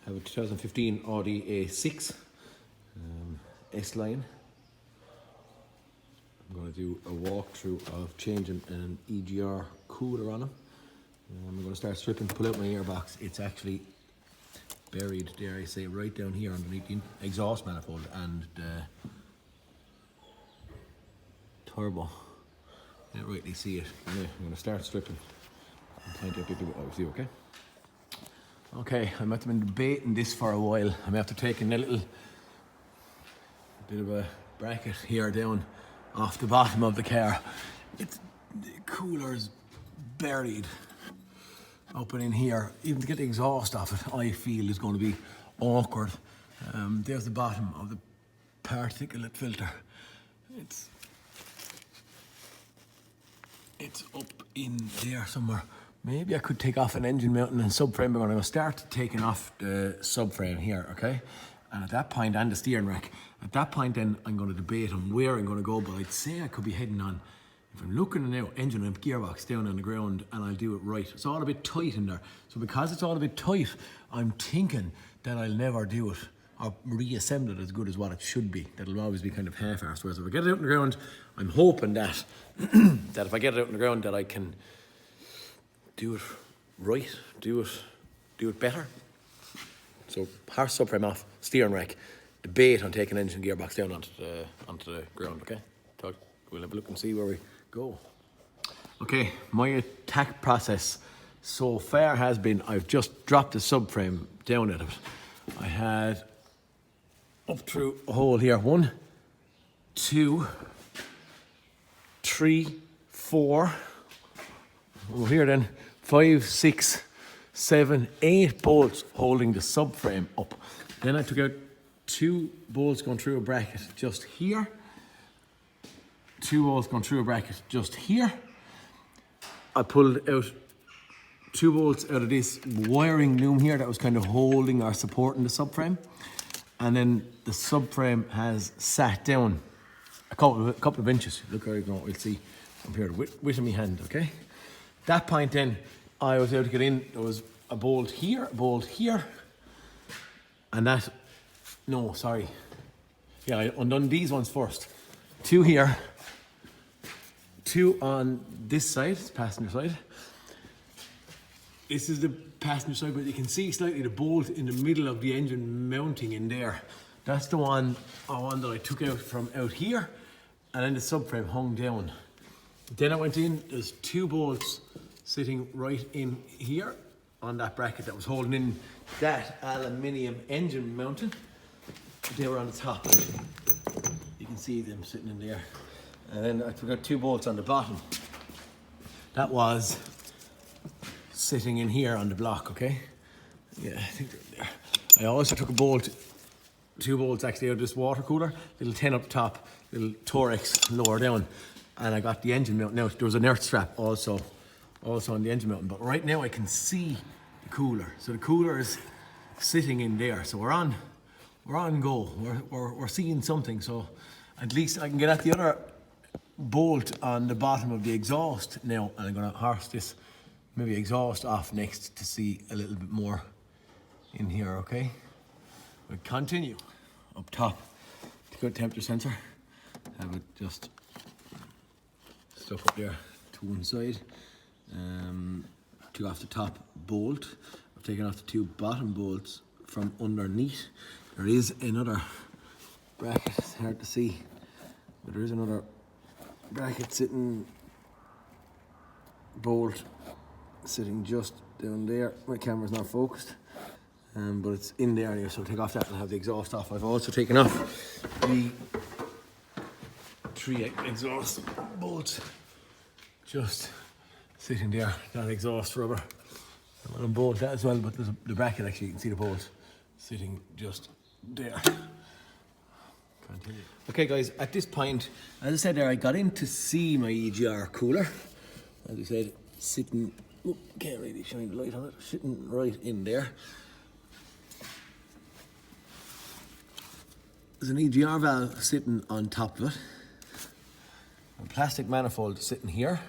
I have a 2015 Audi A6 S-Line. I'm going to do a walkthrough of changing an EGR cooler on them. I'm going to start stripping, pull out my airbox. It's actually buried, dare I say, right down here underneath the exhaust manifold and the turbo. You can't rightly see it. Anyway, I'm going to start stripping and point out people what I do, okay? Okay, I might have been debating this for a while. I'm after taking a little bit of a bracket here down off the bottom of the car. The cooler's buried up and in here. Even to get the exhaust off it, I feel is going to be awkward. There's the bottom of the particulate filter. It's up in there somewhere. Maybe I could take off an engine mounting and subframe. We're going to start taking off the subframe here, okay? And at that point, and the steering rack, at that point then I'm going to debate on where I'm going to go, but I'd say I could be heading on, if I'm looking now, engine and gearbox down on the ground, and I'll do it right. It's all a bit tight in there. So because it's all a bit tight, I'm thinking that I'll never do it or reassemble it as good as what it should be. That'll always be kind of half-arsed. Whereas if I get it out on the ground, I'm hoping that, that if I get it out on the ground, that I can do it right, do it better. So horse subframe off, steering rack, debate on taking engine gearbox down onto the ground, okay? We'll have a look and see where we go. Okay, my attack process so far has been, I've just dropped the subframe down at it. I had up through a hole here, 1, 2, 3, 4, over here then, 5, 6, 7, 8 bolts holding the subframe up. Then I took out 2 bolts going through a bracket just here, 2 bolts going through a bracket just here. I pulled out 2 bolts out of this wiring loom here that was kind of holding or supporting the subframe. And then the subframe has sat down a couple of inches. Look how you go, we'll see up here, with my hand, okay? That point then, I was able to get in. There was a bolt here, and that, no, sorry. Yeah, I undone these ones first. 2 here, 2 on this side, passenger side. This is the passenger side, but you can see slightly the bolt in the middle of the engine mounting in there. That's the one that I took out from out here, and then the subframe hung down. Then I went in, there's 2 bolts sitting right in here on that bracket that was holding in that aluminium engine mounting. They were on the top. You can see them sitting in there. And then I took out 2 bolts on the bottom. That was sitting in here on the block, okay? Yeah, I think they're there. I also took 2 bolts actually out of this water cooler, little 10 up top, little Torex lower down. And I got the engine mount. Now there was an earth strap also on the engine mount, but right now I can see the cooler. So the cooler is sitting in there. So we're on go. We're seeing something. So at least I can get at the other bolt on the bottom of the exhaust now, and I'm gonna horse this maybe exhaust off next to see a little bit more in here, okay? We'll continue up top. Good temperature sensor. Have it just stuck up there to one side. Took off the top bolt. I've taken off the 2 bottom bolts from underneath. There is another bracket, it's hard to see, but there is another bracket bolt sitting just down there. My camera's not focused, but it's in there anyway, so I'll take off that and have the exhaust off. I've also taken off the 3 exhaust bolts just sitting there, that exhaust rubber. I'm going to bolt that as well, but there's the bracket actually, you can see the bolt sitting just there. Continue. Okay guys, at this point, as I said there, I got in to see my EGR cooler. As I said, sitting, can't really shine the light on it, sitting right in there. There's an EGR valve sitting on top of it. A plastic manifold sitting here.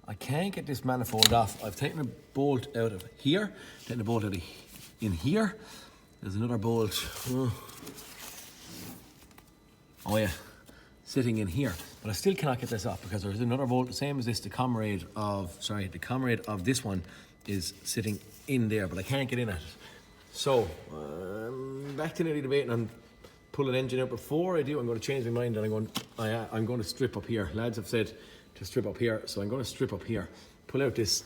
I can't get this manifold off. I've taken a bolt out of here, taken a bolt out of in here, There's another bolt. Oh yeah, sitting in here. But I still cannot get this off because there's another bolt, the same as this, the comrade of this one is sitting in there, but I can't get in at it. So, back to nearly debating on pull an engine out. Before I do, I'm going to change my mind and I'm going to strip up here. Lads have said to strip up here, so I'm going to strip up here, pull out this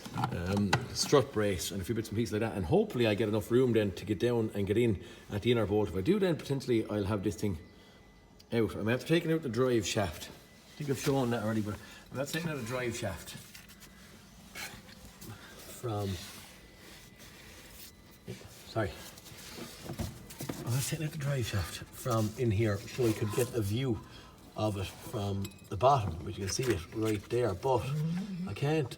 strut brace and a few bits and pieces like that, and hopefully I get enough room then to get down and get in at the inner bolt. If I do, then potentially I'll have this thing out. I'm after taking out the drive shaft. I think I've shown that already, but I'm not taking out a drive shaft from, sorry. I'm not taking out the drive shaft from in here so I could get a view of it from the bottom, which you can see it right there, but I can't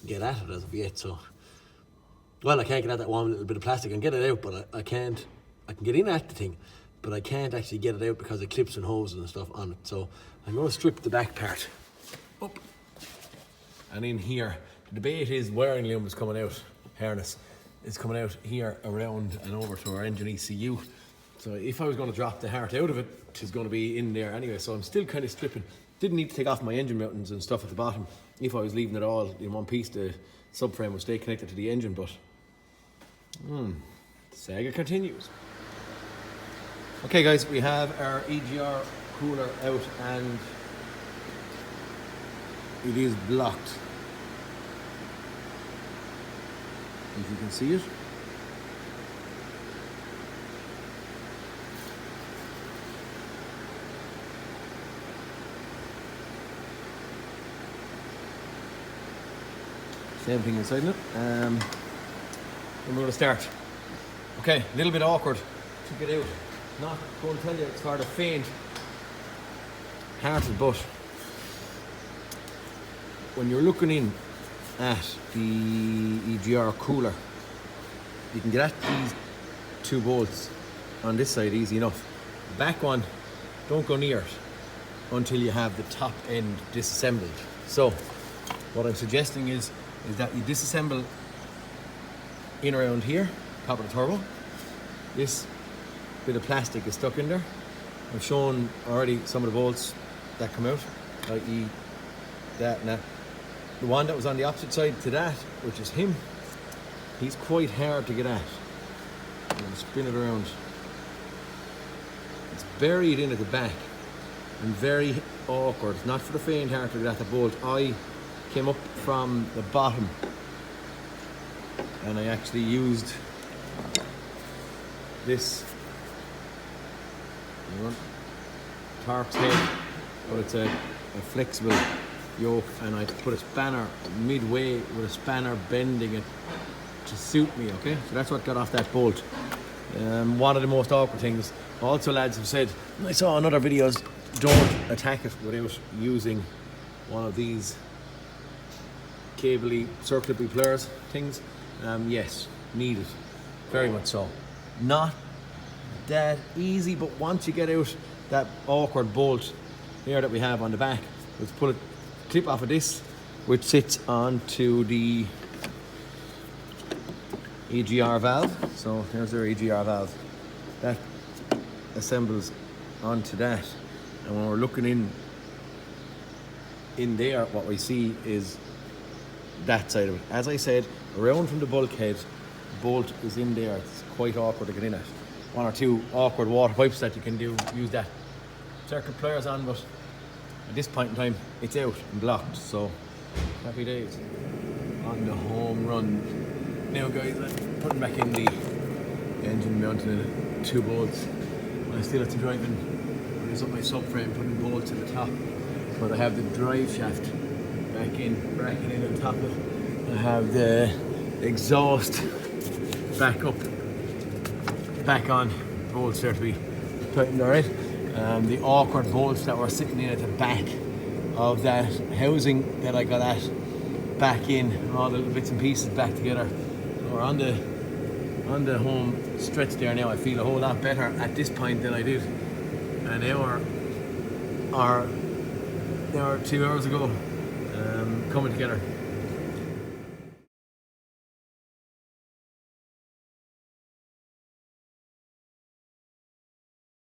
get at it as of yet, so. Well, I can't get at that one little bit of plastic. I can get it out, but I can't, I can get in at the thing, but I can't actually get it out because of clips and hoses and stuff on it. So I'm going to strip the back part up. And in here, the debate is wiring loom is coming out, harness is coming out here around and over to our engine ECU. So if I was going to drop the heart out of it, it's going to be in there anyway. So I'm still kind of stripping. Didn't need to take off my engine mountings and stuff at the bottom. If I was leaving it all in one piece, the subframe would stay connected to the engine, but the saga continues. Okay guys, we have our EGR cooler out and it is blocked. If you can see it. Same thing inside it. And we're going to start. Okay, a little bit awkward to get out. Not going to tell you it's sort of faint hearted, but when you're looking in at the EGR cooler, you can get at these two bolts on this side easy enough. The back one, don't go near it until you have the top end disassembled. So what I'm suggesting is that you disassemble in around here, top of the turbo. This bit of plastic is stuck in there. I've shown already some of the bolts that come out, i.e. that and that. The one that was on the opposite side to that, which is him, he's quite hard to get at. I'm going to spin it around. It's buried in at the back and very awkward. It's not for the faint heart to get at the bolt. I came up from the bottom and I actually used this Torx head, but it's a flexible yoke, and I put a spanner midway with a spanner bending it to suit me, okay? So that's what got off that bolt. One of the most awkward things. Also, lads have said, I saw on other videos, don't attack it without using one of these cable-y, circular pliers things. Yes, needed, very much so. Not that easy, but once you get out that awkward bolt here that we have on the back, let's pull a clip off of this, which sits onto the EGR valve. So there's our EGR valve. That assembles onto that, and when we're looking in there, what we see is that side of it. As I said, around from the bulkhead, the bolt is in there. It's quite awkward to get in at. One or two awkward water pipes that you can use that circuit pliers on, but at this point in time, it's out and blocked, so happy days on the home run. Now guys, I'm putting back in the engine mounting in two bolts. I still have to drive in, raise up my subframe, putting bolts in the top, but I have the drive shaft back in, bracket in on top of it. I have the exhaust back up, back on, bolts there to be tightened alright. The awkward bolts that were sitting in at the back of that housing that I got at, back in, all the little bits and pieces back together. So we're on the home stretch there now. I feel a whole lot better at this point than I did an hour or 2 hours ago, coming together.